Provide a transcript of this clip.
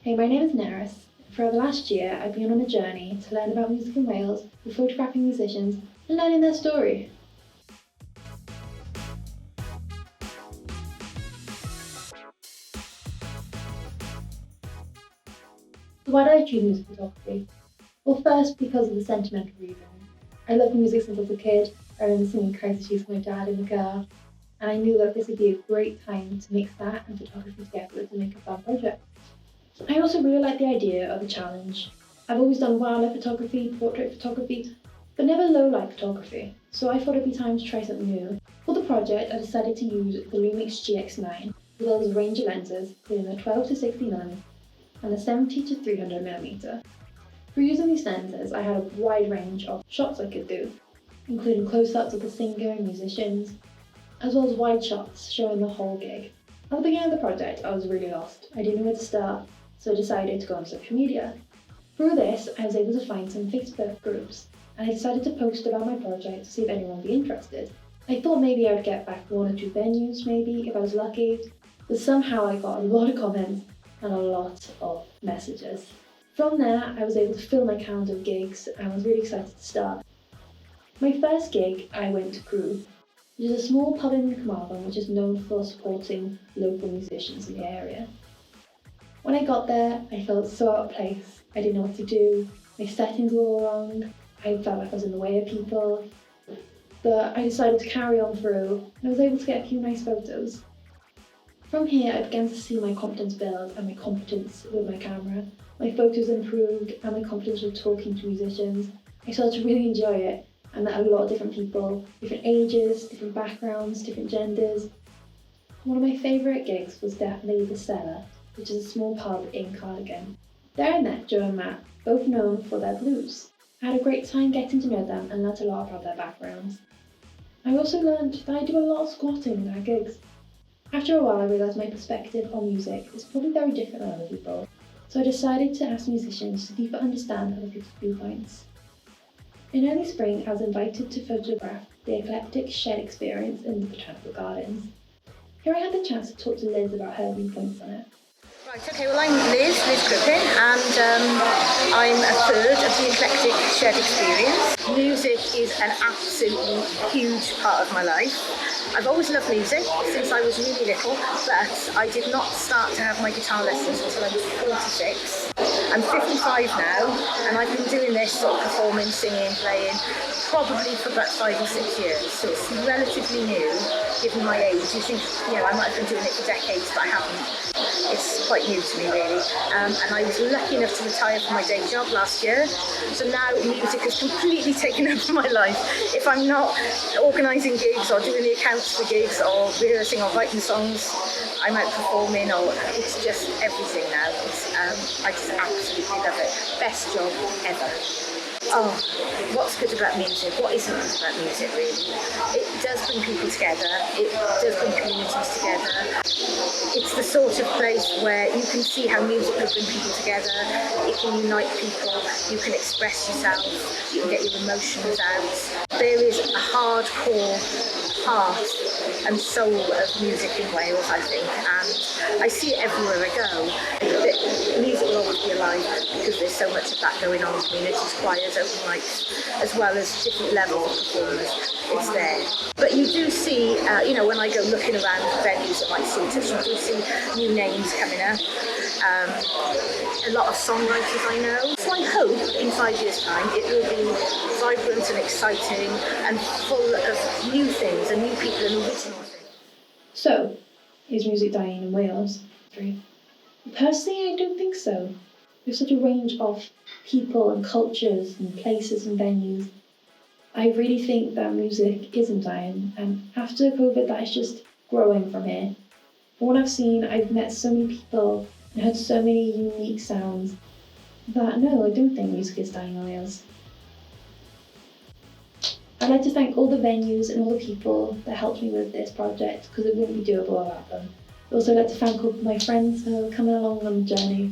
Hey, my name is Nerys. For the last year, I've been on a journey to learn about music in Wales with photographing musicians and learning their story. Why did I choose music photography? Well, first, because of the sentimental reason. I loved music since I was a kid. I remember singing Crazy Cheese with my dad in the car, and I knew that this would be a great time to mix that and photography together to make a fun project. I also really like the idea of a challenge. I've always done wildlife photography, portrait photography, but never low-light photography, so I thought it'd be time to try something new. For the project, I decided to use the Lumix GX9 with all its range of lenses, including the 12 to 60mm and the 70 to 300mm. For using these lenses, I had a wide range of shots I could do, including close-ups of the singer and musicians, as well as wide shots showing the whole gig. At the beginning of the project, I was really lost. I didn't know where to start, so I decided to go on social media. Through this, I was able to find some Facebook groups, and I decided to post about my project to see if anyone would be interested. I thought maybe I would get back 1 or 2 venues, maybe, if I was lucky, but somehow I got a lot of comments and a lot of messages. From there, I was able to fill my calendar of gigs, and I was really excited to start. My first gig, I went to Crew, which is a small pub in Carmarthen which is known for supporting local musicians in the area. When I got there, I felt so out of place. I didn't know what to do, my settings were all wrong, I felt like I was in the way of people. But I decided to carry on through, and I was able to get a few nice photos. From here, I began to see my confidence build and my competence with my camera. My photos improved and my confidence with talking to musicians. I started to really enjoy it and met a lot of different people, different ages, different backgrounds, different genders. One of my favourite gigs was definitely The Cellar, which is a small pub in Cardigan. There I met Joe and Matt, both known for their blues. I had a great time getting to know them and learnt a lot about their backgrounds. I also learned that I do a lot of squatting at gigs. After a while I realised my perspective on music is probably very different than other people, so I decided to ask musicians to deeper understand other people's viewpoints. In early spring I was invited to photograph the eclectic shed experience in the Botanical Gardens. Here I had the chance to talk to Liz about her viewpoints on it. Right, okay, well I'm Liz Crippen, and I'm a third of the eclectic shed experience. Music is an absolutely huge part of my life. I've always loved music since I was really little, but I did not start to have my guitar lessons until I was 46. I'm 55 now, and I've been doing this sort of performing, singing, playing, probably for about 5 or 6 years, so it's relatively new, given my age. You think, I might have been doing it for decades, but I haven't. It's quite new to me, really. And I was lucky enough to retire from my day job last year, so now music has completely taken over my life. If I'm not organising gigs or doing the accounts for gigs or rehearsing or writing songs, I'm out performing, or it's just everything now. I just absolutely love it. Best job ever. Oh, what's good about music? What isn't good about music, really? It does bring people together. It does bring communities together. It's the sort of place where you can see how music will bring people together. It can unite people. You can express yourself. You can get your emotions out. There is a hardcore heart and soul of music in Wales, I think, and I see it everywhere I go. But music will always be alive because there's so much of that going on. Communities, choirs, open mics, as well as different levels of performers. It's there. But you do see, when I go looking around venues that might suit us, you do see new names coming up. A lot of songwriters I know. So I hope in 5 years' time it will be vibrant and exciting and full of new things and new people and original things. So, is music dying in Wales? Personally, I don't think so. There's such a range of people and cultures and places and venues. I really think that music isn't dying, and after COVID that is just growing from here. From what I've seen, I've met so many people and heard so many unique sounds that no, I don't think music is dying in Wales. I'd like to thank all the venues and all the people that helped me with this project, because it wouldn't be doable without them. I'd also like to thank all my friends for coming along on the journey.